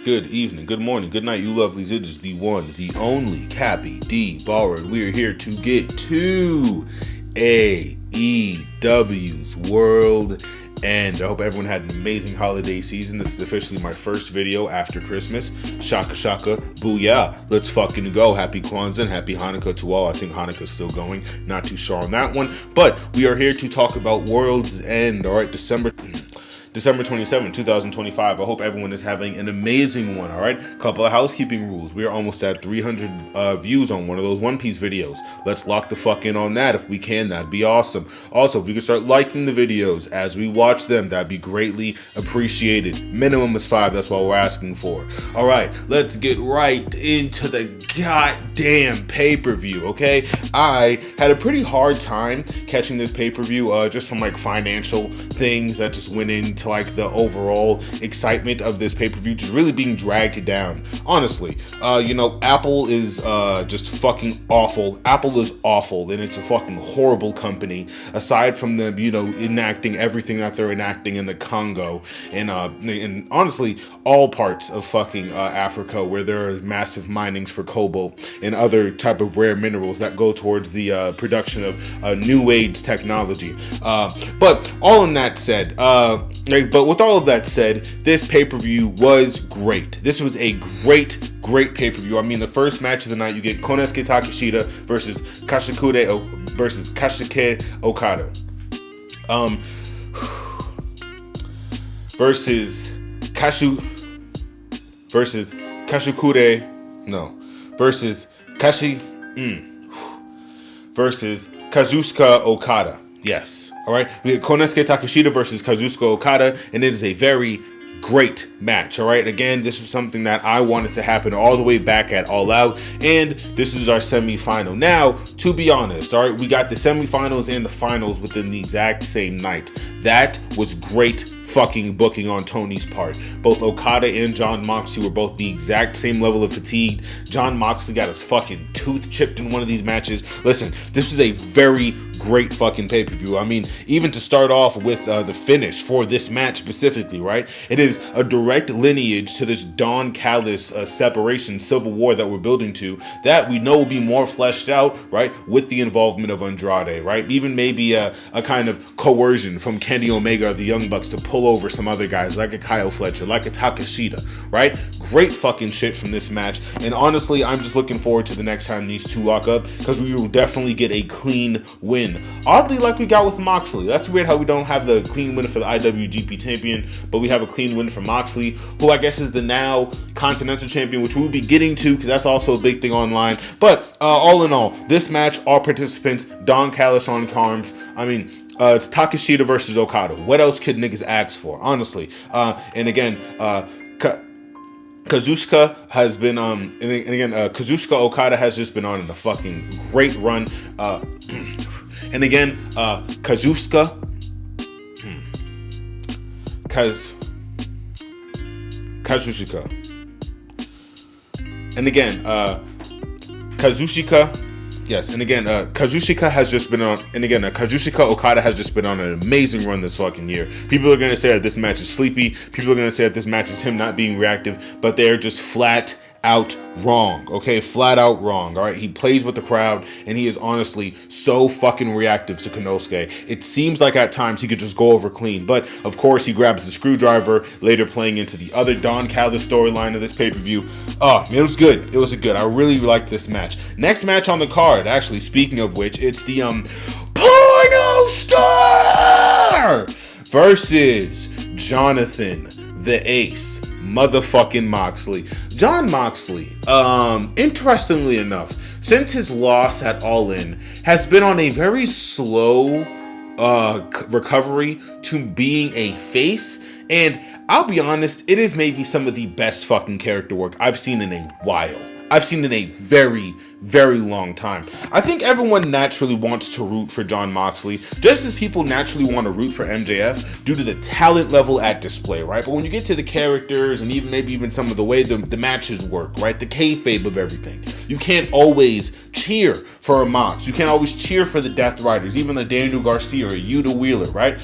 good evening, good morning, good night, you lovelies. It is the one, the only Cappy D Ballard. We are here to get to AEW's World End. I hope everyone had an amazing holiday season. This is officially my first video after Christmas. Shaka shaka, booyah. Let's fucking go. Happy Kwanzaa and happy Hanukkah to all. I think Hanukkah's still going. Not too sure on that one. But we are here to talk about World's End. All right, December 27, 2025. I hope everyone is having an amazing one, all right? Couple of housekeeping rules. We are almost at 300 views on one of those One Piece videos. Let's lock the fuck in on that if we can. That'd be awesome. Also, if we could start liking the videos as we watch them, that'd be greatly appreciated. Minimum is 5. That's what we're asking for. All right, let's get right into the goddamn pay-per-view, okay? I had a pretty hard time catching this pay-per-view. Just some like financial things that just went into like the overall excitement of this pay-per-view just really being dragged down. Honestly, Apple is just fucking awful. Apple is awful, and it's a fucking horrible company. Aside from them, enacting everything that they're enacting in the Congo and honestly all parts of fucking Africa, where there are massive minings for cobalt and other type of rare minerals that go towards the production of new age technology. But all in that said, but with all of that said, this pay-per-view was great. This was a great pay-per-view. I mean, the first match of the night, you get Konosuke Takeshita versus Kashikude Okada. Versus Kazuchika Okada. Yes. All right. We get Konosuke Takeshita versus Kazuchika Okada, and it is a very great match. All right. Again, this was something that I wanted to happen all the way back at All Out, and this is our semifinal. Now, to be honest, all right, we got the semifinals and the finals within the exact same night. That was great fucking booking on Tony's part. Both Okada and Jon Moxley were both the exact same level of fatigue. Jon Moxley got his fucking tooth chipped in one of these matches. Listen, this was a very great fucking pay-per-view. I mean, even to start off with the finish for this match specifically, right? It is a direct lineage to this Don Callis separation civil war that we're building to, that we know will be more fleshed out, right, with the involvement of Andrade, right? Even maybe a kind of coercion from Kenny Omega or the Young Bucks to pull over some other guys like a Kyle Fletcher, like a Takeshita, right? Great fucking shit from this match. And honestly, I'm just looking forward to the next time these two lock up, because we will definitely get a clean win. Oddly, like we got with Moxley. That's weird how we don't have the clean win for the IWGP champion, but we have a clean win for Moxley, who I guess is the now Continental champion, which we'll be getting to because that's also a big thing online. But all in all, this match, all participants, Don Callis on cards. I mean, it's Takeshita versus Okada. What else could niggas ask for, honestly? And again, Kazuchika has been Kazuchika Okada has just been on a fucking great run. And again, Kazuchika and again, Kazuchika. Yes, and again, Kazuchika has just been on, and again, Kazuchika Okada has just been on an amazing run this fucking year. People are going to say that this match is sleepy. People are going to say that this match is him not being reactive, but they're just flat out wrong, okay? Flat out wrong, all right? He plays with the crowd, and he is honestly so fucking reactive to Konosuke. It seems like at times he could just go over clean, but of course he grabs the screwdriver, later playing into the other Don Callis storyline of this pay-per-view. Oh, it was good. It was good. I really liked this match. Next match on the card, actually, speaking of which, it's the Porno Star versus Jonathan the Ace motherfucking Moxley. Jon Moxley, interestingly enough, since his loss at All In, has been on a very slow recovery to being a face, and I'll be honest, it is maybe some of the best fucking character work I've seen in a while. I've seen in a very, very long time. I think everyone naturally wants to root for Jon Moxley, just as people naturally want to root for MJF due to the talent level at display, right? But when you get to the characters and maybe even some of the way the matches work, right? The kayfabe of everything, you can't always cheer for a Mox. You can't always cheer for the Death Riders, even the Daniel Garcia or Yuta Wheeler, right?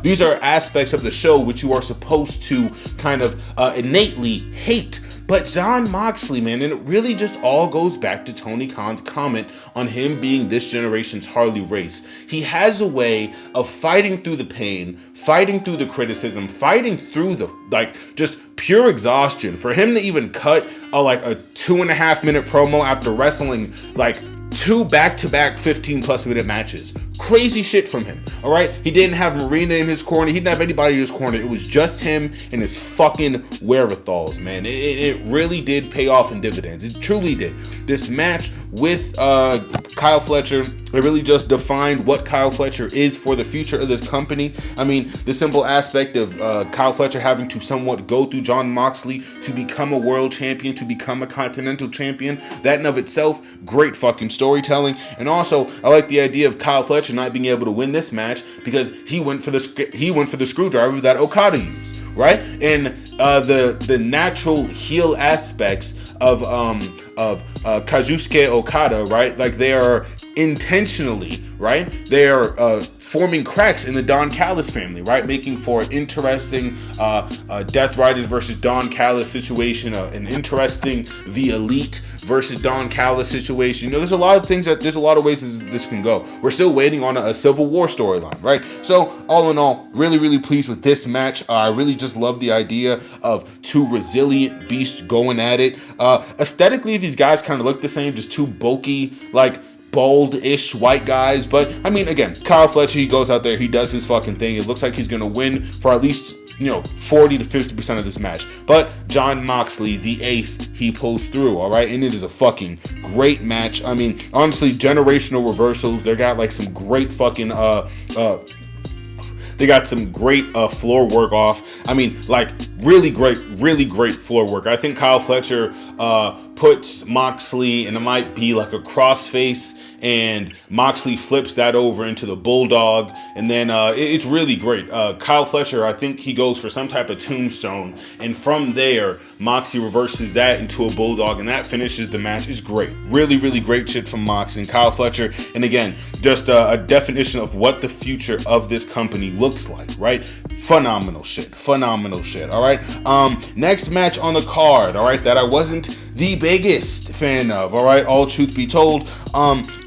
These are aspects of the show which you are supposed to kind of innately hate. But Jon Moxley, man, and it really just all goes back to Tony Khan's comment on him being this generation's Harley Race. He has a way of fighting through the pain, fighting through the criticism, fighting through the, just pure exhaustion. For him to even cut a 2.5 minute promo after wrestling, 2 back-to-back 15+ minute matches. Crazy shit from him, all right? He didn't have Marina in his corner. He didn't have anybody in his corner. It was just him and his fucking wherewithals, man. It really did pay off in dividends. It truly did. This match with Kyle Fletcher, it really just defined what Kyle Fletcher is for the future of this company. I mean, the simple aspect of Kyle Fletcher having to somewhat go through Jon Moxley to become a world champion, to become a continental champion, that in of itself, great fucking storytelling. And also, I like the idea of Kyle Fletcher not being able to win this match because he went for the screwdriver that Okada used, right? And the natural heel aspects of Kazuchika Okada, right? They are intentionally, right? They are forming cracks in the Don Callis family, right? Making for an interesting Death Riders versus Don Callis situation, an interesting The Elite versus Don Callis situation. There's a lot of things there's a lot of ways this can go. We're still waiting on a Civil War storyline, right? So all in all, really, really pleased with this match. I really just love the idea of two resilient beasts going at it. Aesthetically, these guys kind of look the same, just two bulky, bald-ish white guys. But I mean, again, Kyle Fletcher, he goes out there, he does his fucking thing. It looks like he's gonna win for at least 40 to 50% of this match. But Jon Moxley, the ace, he pulls through, all right? And it is a fucking great match. I mean, honestly, generational reversals. They got some great fucking they got some great floor work off. I mean, really great floor work. I think Kyle Fletcher puts Moxley, and it might be a crossface, and Moxley flips that over into the Bulldog, and then it's really great. Kyle Fletcher, I think he goes for some type of tombstone, and from there, Moxley reverses that into a Bulldog, and that finishes the match. It's great. Really, really great shit from Mox and Kyle Fletcher, and again, just a definition of what the future of this company looks like, right? Phenomenal shit, all right? Next match on the card, all right, that I wasn't the biggest fan of, all right, all truth be told,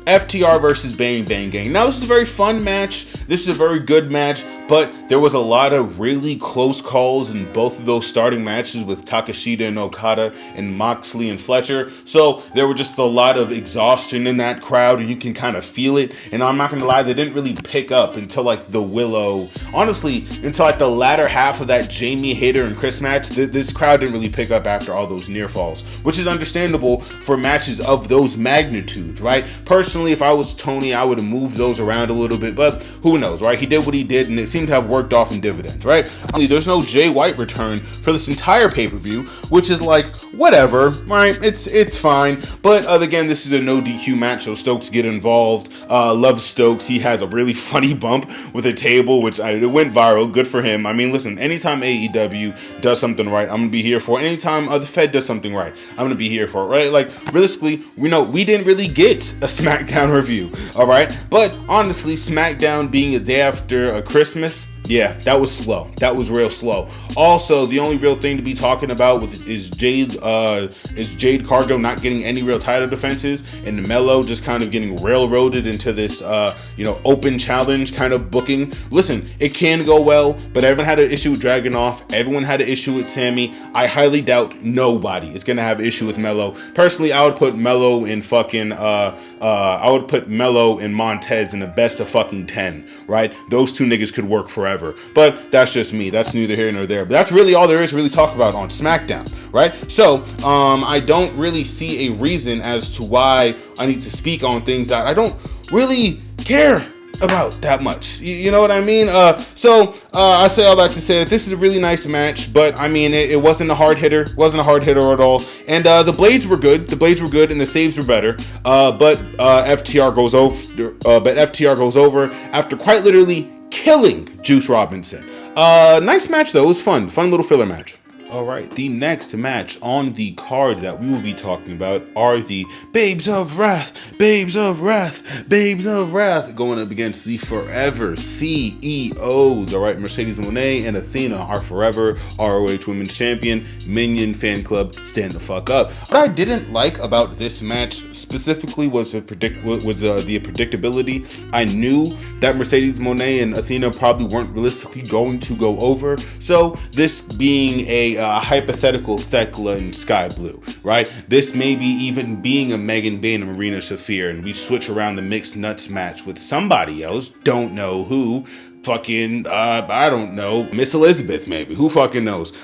FTR versus Bang Bang Gang. Now, this is a very fun match. This is a very good match, but there was a lot of really close calls in both of those starting matches with Takeshita and Okada and Moxley and Fletcher. So there were just a lot of exhaustion in that crowd, and you can kind of feel it. And I'm not gonna lie, they didn't really pick up until the Willow. Honestly, until the latter half of that Jamie Hayter and Chris match, this crowd didn't really pick up after all those near falls, which is understandable for matches of those magnitudes, right? Personally, if I was Tony, I would have moved those around a little bit, but who knows, right? He did what he did, and it seemed to have worked off in dividends, right? There's no Jay White return for this entire pay-per-view, which is whatever, right? It's fine, but again, this is a no DQ match, so Stokes get involved. Love Stokes. He has a really funny bump with a table, which it went viral. Good for him. I mean, listen, anytime AEW does something right, I'm gonna be here for it. Anytime the Fed does something right, I'm gonna be here for it, right? Realistically, we didn't really get a SmackDown review, all right? But honestly, SmackDown being a day after Christmas, yeah, that was slow. That was real slow. Also, the only real thing to be talking about is Jade Cargo not getting any real title defenses, and Melo just kind of getting railroaded into this open challenge kind of booking. Listen, it can go well, but everyone had an issue with Dragunov. Everyone had an issue with Sammy. I highly doubt nobody is gonna have an issue with Melo. Personally, I would put Melo in Montez in the best of fucking 10, right? Those two niggas could work forever. But that's just me. That's neither here nor there. But that's really all there is to really talk about on SmackDown, right? So I don't really see a reason as to why I need to speak on things that I don't really care about that much. You know what I mean? So I say all that to say that this is a really nice match, but I mean, it wasn't a hard hitter. Wasn't a hard hitter at all. And the blades were good. The blades were good, and the saves were better. But FTR goes over. But FTR goes over after quite literally killing Juice Robinson. Nice match though. It was fun. Fun little filler match. All right, the next match on the card that we will be talking about are the Babes of Wrath, Babes of Wrath, Babes of Wrath, going up against the Forever CEOs. All right, Mercedes Moné and Athena are forever ROH Women's Champion. Minion Fan Club, stand the fuck up. What I didn't like about this match specifically was the predictability. I knew that Mercedes Moné and Athena probably weren't realistically going to go over. So this being a hypothetical Thekla and Sky Blue, right? This maybe even being a Megan Bayne and Marina Shafir, and we switch around the mixed nuts match with somebody else, don't know who, fucking I don't know, Miss Elizabeth maybe, who fucking knows.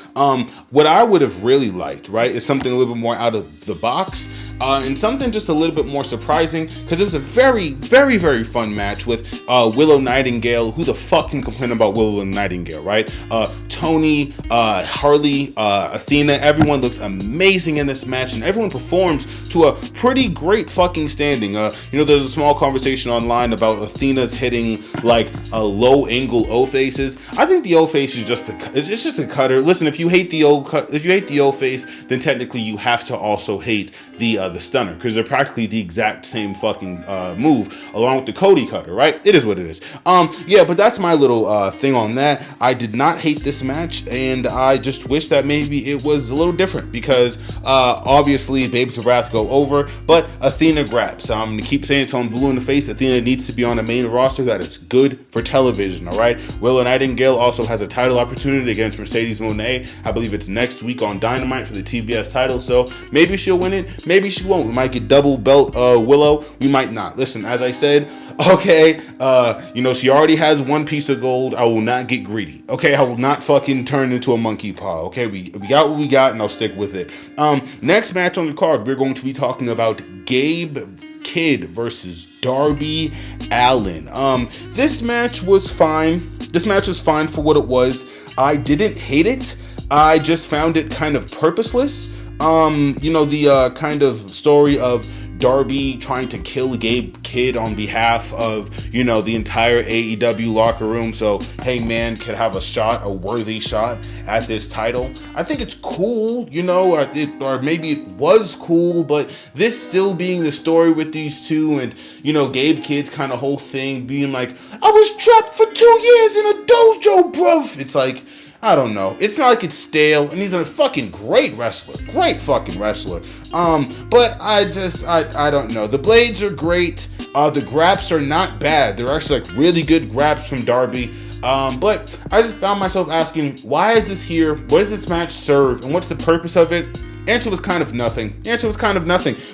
What I would have really liked, right, is something a little bit more out of the box, and something just a little bit more surprising, because it was a very, very, very fun match with Willow Nightingale. Who the fuck can complain about Willow Nightingale, right? Tony, Harley, Athena, everyone looks amazing in this match, and everyone performs to a pretty great fucking standing. There's a small conversation online about Athena's hitting like a low angle O faces. I think the O face is just a cutter. Listen, if you hate the O face, then technically you have to also hate the stunner, because they're practically the exact same fucking move, along with the Cody cutter, right? It is what it is. Yeah, but that's my little thing on that. I did not hate this match, and I just wish that maybe it was a little different, because obviously Babes of Wrath go over, but Athena grabs. I'm gonna keep saying it till I'm blue in the face. Athena needs to be on a main roster that is good for television. All right, Willow Nightingale also has a title opportunity against Mercedes Moné. I believe it's next week on Dynamite for the TBS title, so maybe she'll win it, maybe she won't. We might get double belt Willow, we might not. Listen, as I said, okay, she already has one piece of gold. I will not get greedy. Okay, I will not fucking turn into a monkey paw. Okay, we got what we got, and I'll stick with it. Next match on the card, we're going to be talking about Gabe Kidd versus Darby Allin. This match was fine. This match was fine for what it was. I didn't hate it. I just found it kind of purposeless. The kind of story of Darby trying to kill Gabe Kidd on behalf of, the entire AEW locker room. So, hey man, could have a worthy shot at this title. I think it's cool, or maybe it was cool, but this still being the story with these two, and, Gabe Kidd's kind of whole thing being like, I was trapped for 2 years in a dojo, bruv. It's like, I don't know. It's not like it's stale, and he's a fucking great wrestler. Great fucking wrestler. But I don't know. The blades are great. The graps are not bad. They're actually like really good graps from Darby. But I just found myself asking, why is this here? What does this match serve? And what's the purpose of it? Answer was kind of nothing.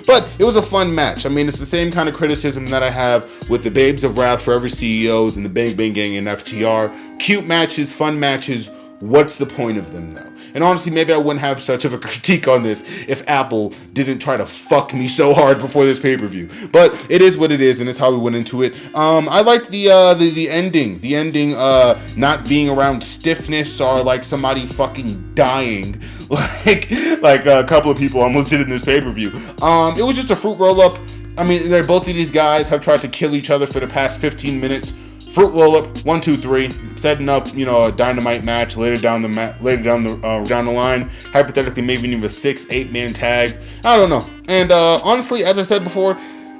But it was a fun match. I mean, it's the same kind of criticism that I have with the Babes of Wrath, Forever CEOs, and the Bang Bang Gang and FTR. Cute matches, fun matches. What's the point of them though? And honestly, maybe I wouldn't have such of a critique on this if Apple didn't try to fuck me so hard before this pay-per-view. But it is what it is, and it's how we went into it. I liked the ending. The ending not being around stiffness or like somebody fucking dying, like a couple of people almost did in this pay-per-view. It was just a fruit roll-up. I mean, both of these guys have tried to kill each other for the past 15 minutes. Fruit roll up, 1, 2, 3, setting up, a Dynamite match later down the line. Hypothetically, maybe even a 6-8 man tag. I don't know. And honestly, as I said before,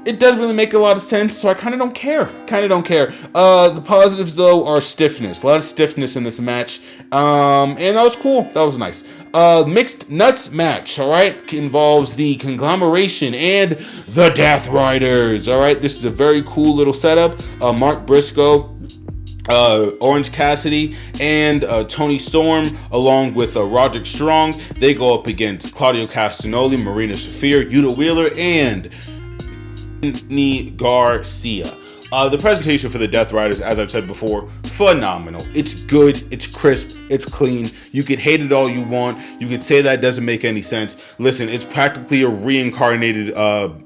it doesn't really make a lot of sense, so I kind of don't care. The positives, though, are stiffness. A lot of stiffness in this match. And that was cool. That was nice. Mixed nuts match, all right, involves the Conglomeration and the Death Riders. All right, this is a very cool little setup. Mark Briscoe, Orange Cassidy, and Tony Storm, along with Roderick Strong, they go up against Claudio Castagnoli, Marina Shafir, Yuta Wheeler, and Anthony Garcia. The presentation for the Death Riders, as I've said before, phenomenal. It's good, it's crisp, it's clean. You could hate it all you want. You could say that doesn't make any sense. Listen, it's practically a reincarnated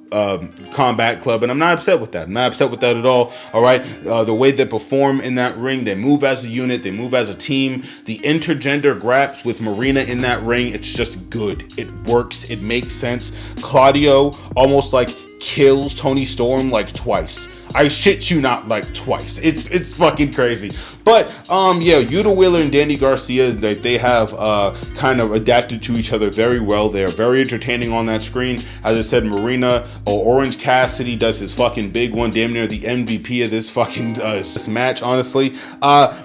Combat Club, and I'm not upset with that. I'm not upset with that at all. All right, the way they perform in that ring, they move as a unit, they move as a team. The intergender graps with Marina in that ring, it's just good. It works. It makes sense. Claudio almost like kills Toni Storm like twice. I shit you not, like twice. It's fucking crazy. But yeah, Yuta Wheeler and Danny Garcia, they have kind of adapted to each other very well. They are very entertaining on that screen. As I said, Marina or Orange Cassidy does his fucking big one, damn near the MVP of this fucking this match, honestly.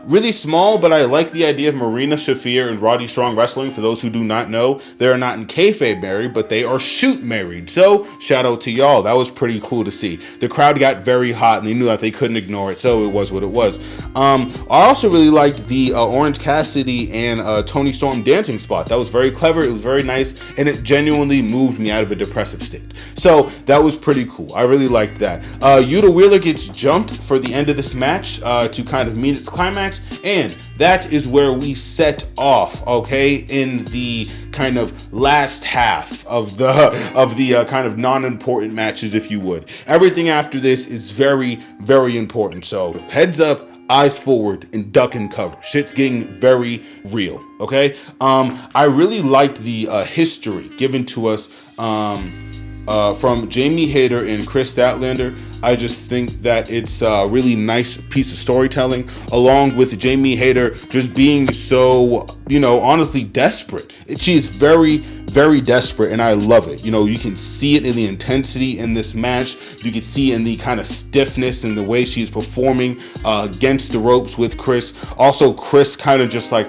Really small, but I like the idea of Marina Shafir and Roddy Strong wrestling. For those who do not know, they are not in kayfabe married, but they are shoot married. So shout out to y'all. That was pretty cool to see. The crowd got very hot and they knew that they couldn't ignore it, so it was what it was. I also really liked the Orange Cassidy and Toni Storm dancing spot. That was very clever, it was very nice, and it genuinely moved me out of a depressive state. So that was pretty cool. I really liked that. Yuta Wheeler gets jumped for the end of this match to kind of meet its climax, and that is where we set off, okay, in the kind of last half of the kind of non-important matches, if you would. Everything after this is very, very important. So heads up, eyes forward, and duck and cover. Shit's getting very real, okay? I really liked the history given to us from Jamie Hayter and Chris Statlander. I just think that it's a really nice piece of storytelling, along with Jamie Hayter just being so, you know, honestly desperate. She's very, very desperate, and I love it. You know, you can see it in the intensity in this match. You can see in the kind of stiffness and the way she's performing against the ropes with Chris. Also, Chris kind of just like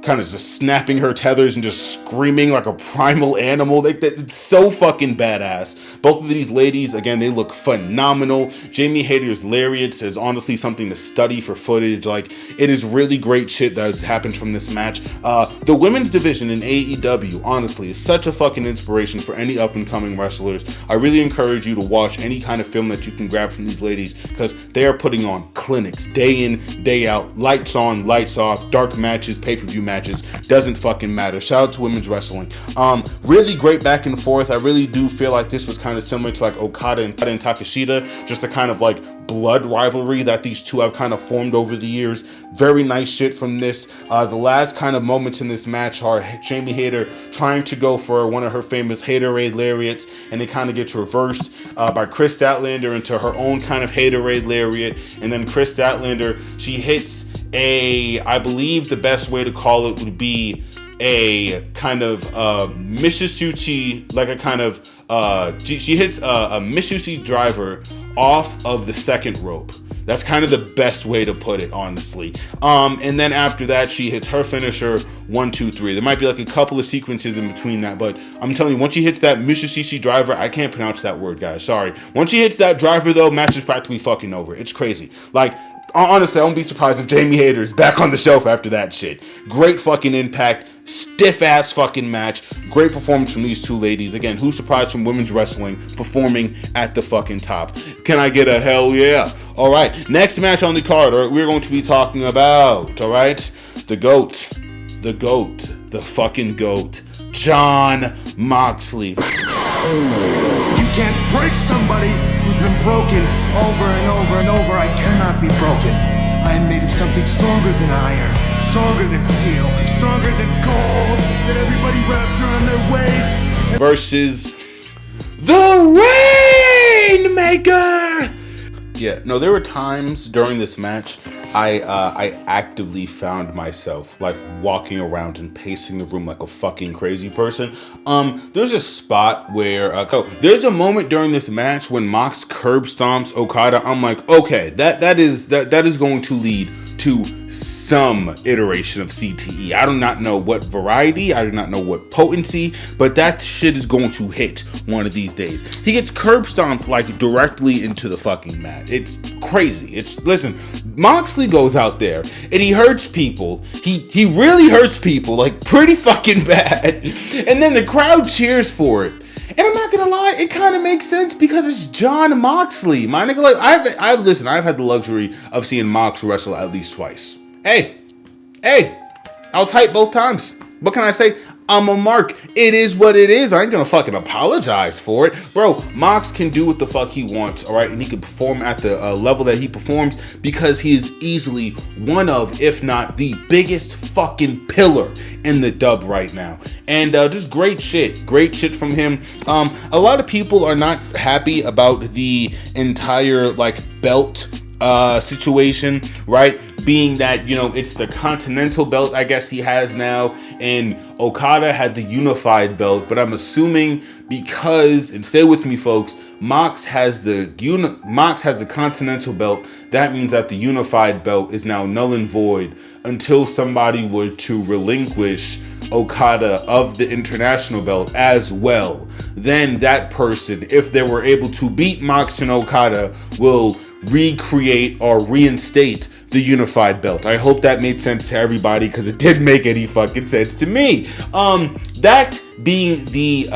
kind of just snapping her tethers and just screaming like a primal animal. It's so fucking badass. Both of these ladies, again, they look phenomenal. Jamie Hayter's lariats is honestly something to study for footage. Like, it is really great shit that happens from this match. The women's division in AEW, honestly, is such a fucking inspiration for any up and coming wrestlers. I really encourage you to watch any kind of film that you can grab from these ladies, because they are putting on clinics day in, day out, lights on, lights off, dark matches, pay-per-view matches, doesn't fucking matter. Shout out to women's wrestling. Really great back and forth. I really do feel like this was kind of similar to like Okada and Takeshita, just a kind of like blood rivalry that these two have kind of formed over the years. Very nice shit from this. The last kind of moments in this match are Jamie Hayter trying to go for one of her famous Haterade lariats, and it kind of gets reversed by Chris Statlander into her own kind of Haterade lariat, and then Chris Statlander, she hits I believe the best way to call it would be a kind of Mishisuchi, like a kind of she hits a Mishisuchi driver off of the second rope. That's kind of the best way to put it, honestly. And then after that, she hits her finisher, 1, 2, 3. There might be like a couple of sequences in between that, but I'm telling you, once she hits that Mishisuchi driver, I can't pronounce that word, guys, sorry. Once she hits that driver, though, match is practically fucking over. It's crazy. Like, honestly, I won't be surprised if Jamie Hayter is back on the shelf after that shit. Great fucking impact, stiff ass fucking match, great performance from these two ladies. Again, who's surprised from women's wrestling performing at the fucking top? Can I get a hell yeah? All right, next match on the card, we're going to be talking about, all right, the GOAT, the fucking GOAT, Jon Moxley. You can't break somebody who's been broken over and over and over. I cannot be broken. I am made of something stronger than iron, stronger than steel, stronger than gold, that everybody wraps around their waist. Versus the Rainmaker. Yeah, no, there were times during this match I actively found myself like walking around and pacing the room like a fucking crazy person. There's a spot where there's a moment during this match when Mox curb stomps Okada. I'm like, okay, that is going to lead to some iteration of CTE. I do not know what variety, I do not know what potency, but that shit is going to hit one of these days. He gets curb stomped like directly into the fucking mat. It's crazy. Listen, Moxley goes out there and he hurts people. He really hurts people like pretty fucking bad. And then the crowd cheers for it. And I'm not gonna lie, it kind of makes sense because it's Jon Moxley. My nigga, like I've had the luxury of seeing Mox wrestle at least twice. Hey, I was hyped both times. What can I say? I'm a mark. It is what it is. I ain't gonna fucking apologize for it. Bro, Mox can do what the fuck he wants, all right? And he can perform at the level that he performs because he is easily one of, if not the biggest fucking pillar in the dub right now. And just great shit from him. A lot of people are not happy about the entire, like, belt situation, right? Being that, you know, it's the Continental belt, I guess he has now, and Okada had the unified belt, but I'm assuming because, and stay with me folks, Mox has the Continental belt, that means that the unified belt is now null and void until somebody were to relinquish Okada of the international belt as well. Then that person, if they were able to beat Mox and Okada, will recreate or reinstate the unified belt. I hope that made sense to everybody, because it didn't make any fucking sense to me. That being the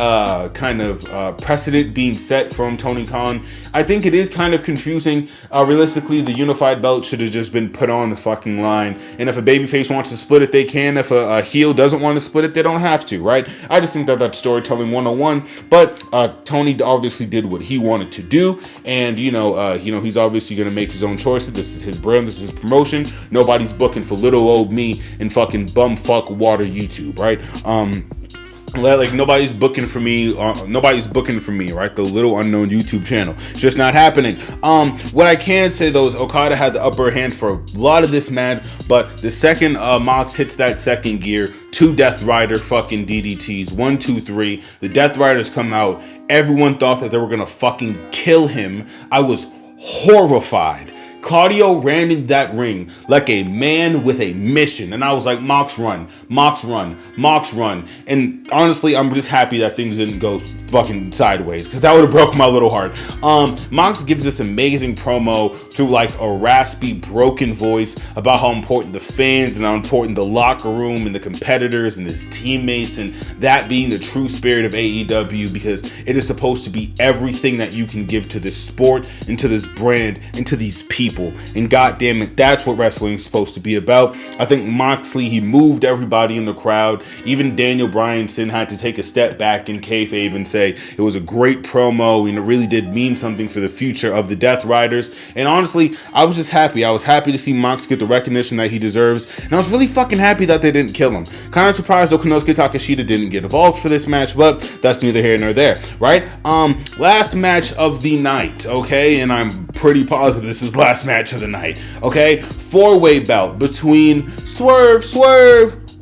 kind of precedent being set from Tony Khan, I think it is kind of confusing. Realistically, the unified belt should have just been put on the fucking line. And if a babyface wants to split it, they can. If a heel doesn't want to split it, they don't have to, right? I just think that that's storytelling 101. But Tony obviously did what he wanted to do, and you know, he's obviously gonna make his own choices. This is his brand. This is his promotion. Nobody's booking for little old me and fucking bumfuck water YouTube, right? Like nobody's booking for me, right? The little unknown YouTube channel. It's just not happening. What I can say though is Okada had the upper hand for a lot of this match, but the second Mox hits that second gear, 2 Death Rider fucking DDTs, 1, 2, 3. The Death Riders come out. Everyone thought that they were gonna fucking kill him. I was horrified. Claudio ran in that ring like a man with a mission. And I was like, Mox run, Mox run, Mox run. And honestly, I'm just happy that things didn't go fucking sideways, because that would have broke my little heart. Mox gives this amazing promo through like a raspy, broken voice about how important the fans and how important the locker room and the competitors and his teammates, and that being the true spirit of AEW, because it is supposed to be everything that you can give to this sport and to this brand and to these people. And goddamn it, that's what wrestling is supposed to be about. I think Moxley, he moved everybody in the crowd. Even Daniel Bryanson had to take a step back in kayfabe and say it was a great promo and it really did mean something for the future of the Death Riders. And honestly, I was just happy. I was happy to see Mox get the recognition that he deserves, and I was really fucking happy that they didn't kill him. Kind of surprised Okinosuke Takeshita didn't get involved for this match, but that's neither here nor there, right? Last match of the night, okay? And I'm pretty positive this is last match of the night, okay? 4-way bout between Swerve,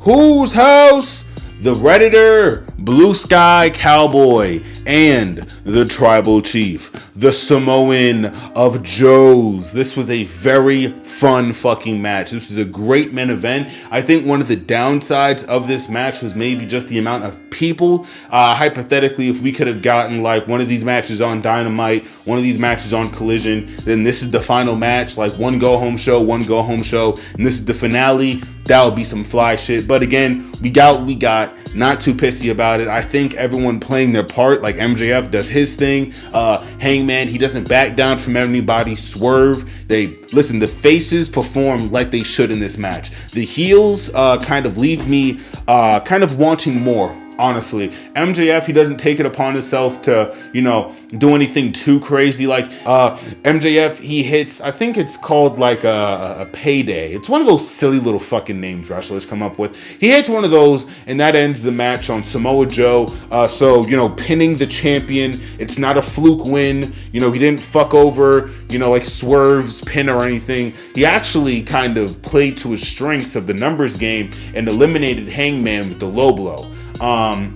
whose house? The Redditor, Blue Sky Cowboy, and the Tribal Chief, the Samoan of Joes. This was a very fun fucking match. This was a great main event. I think one of the downsides of this match was maybe just the amount of people. Hypothetically, if we could have gotten like one of these matches on Dynamite, one of these matches on Collision, then this is the final match, like one go-home show, and this is the finale. That would be some fly shit. But again, we got what we got. Not too pissy about it. I think everyone playing their part, like MJF does his thing. Hangman, he doesn't back down from anybody. Swerve, the faces perform like they should in this match. The heels kind of leave me kind of wanting more. Honestly, MJF, he doesn't take it upon himself to, do anything too crazy. Like MJF, he hits, I think it's called like a payday. It's one of those silly little fucking names wrestlers come up with. He hits one of those, and that ends the match on Samoa Joe. So pinning the champion. It's not a fluke win. He didn't fuck over, like Swerve's pin or anything. He actually kind of played to his strengths of the numbers game and eliminated Hangman with the low blow. I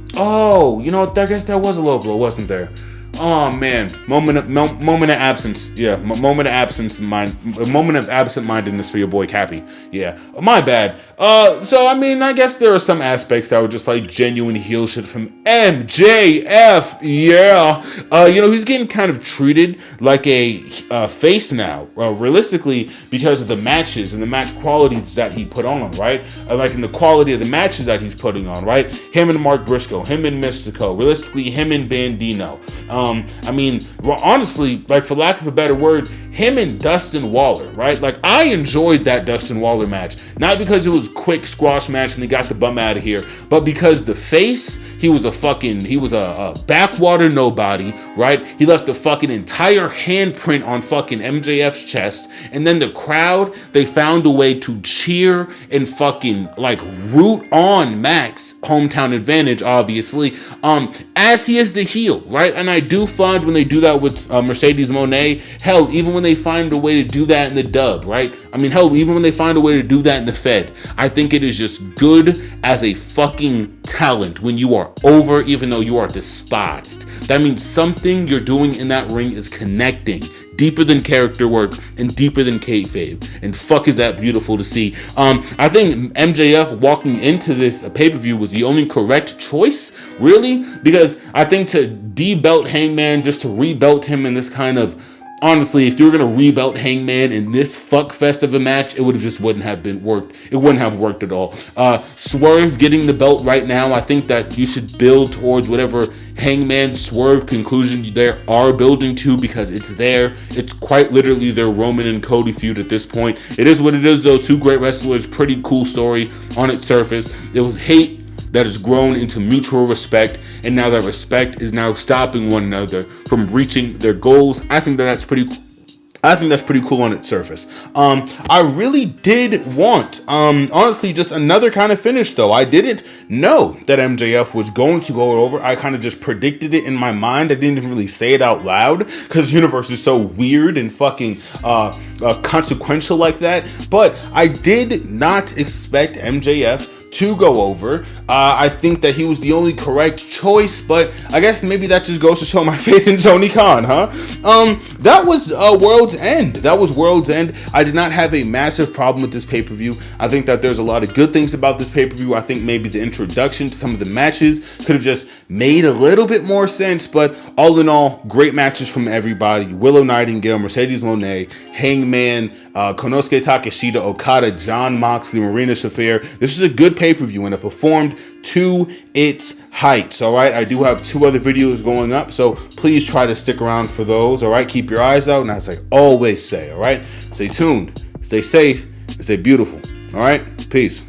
guess there was a low blow, wasn't there? Oh man, moment of absence. Yeah, moment of absent-mindedness for your boy Cappy. Yeah, my bad. So I mean, I guess there are some aspects that were just like genuine heel shit from MJF. Yeah, he's getting kind of treated like a face now, realistically, because of the matches and the match qualities that he put on, right? Like in the quality of the matches that he's putting on, right? Him and Mark Briscoe, him and Mystico, realistically, him and Bandino. I mean, well, honestly, like, for lack of a better word, him and Dustin Waller, right? Like, I enjoyed that Dustin Waller match, not because it was a quick squash match and they got the bum out of here, but because the face, he was a backwater nobody, right? He left a fucking entire handprint on fucking MJF's chest, and then the crowd, they found a way to cheer and fucking like root on Max, hometown advantage, obviously, as he is the heel, right? And I do find when they do that with Mercedes Moné, hell, even when they find a way to do that in the dub, right? I mean, hell, even when they find a way to do that in the Fed, I think it is just good as a fucking talent when you are over, even though you are despised. That means something you're doing in that ring is connecting deeper than character work and deeper than kayfabe, and fuck is that beautiful to see. I think MJF walking into this pay-per-view was the only correct choice, really, because I think to debelt Hangman just to rebelt him in this kind of, honestly, if you were going to rebelt Hangman in this fuckfest of a match, it wouldn't have worked at all. Swerve getting the belt right now, I think that you should build towards whatever Hangman Swerve conclusion they are building to, because it's there. It's quite literally their Roman and Cody feud at this point. It is what it is, though. Two great wrestlers, pretty cool story on its surface. It was hate that has grown into mutual respect, and now that respect is now stopping one another from reaching their goals. I think that's pretty cool on its surface. I really did want, honestly, just another kind of finish, though. I didn't know that MJF was going to go over. I kind of just predicted it in my mind. I didn't even really say it out loud because the universe is so weird and fucking consequential like that. But I did not expect MJF to go over. I think that he was the only correct choice, but I guess maybe that just goes to show my faith in Tony Khan, huh? That was World's End. That was World's End. I did not have a massive problem with this pay-per-view. I think that there's a lot of good things about this pay-per-view. I think maybe the introduction to some of the matches could have just made a little bit more sense, but all in all, great matches from everybody. Willow Nightingale, Mercedes Moné, Hangman, Konosuke Takeshita, Okada, Jon Moxley, Marina Shafir. This is a good pay-per-view and it performed to its heights. All right, I do have 2 other videos going up, so please try to stick around for those. All right, keep your eyes out, and as I always say, all right, stay tuned, stay safe, and stay beautiful. All right, peace.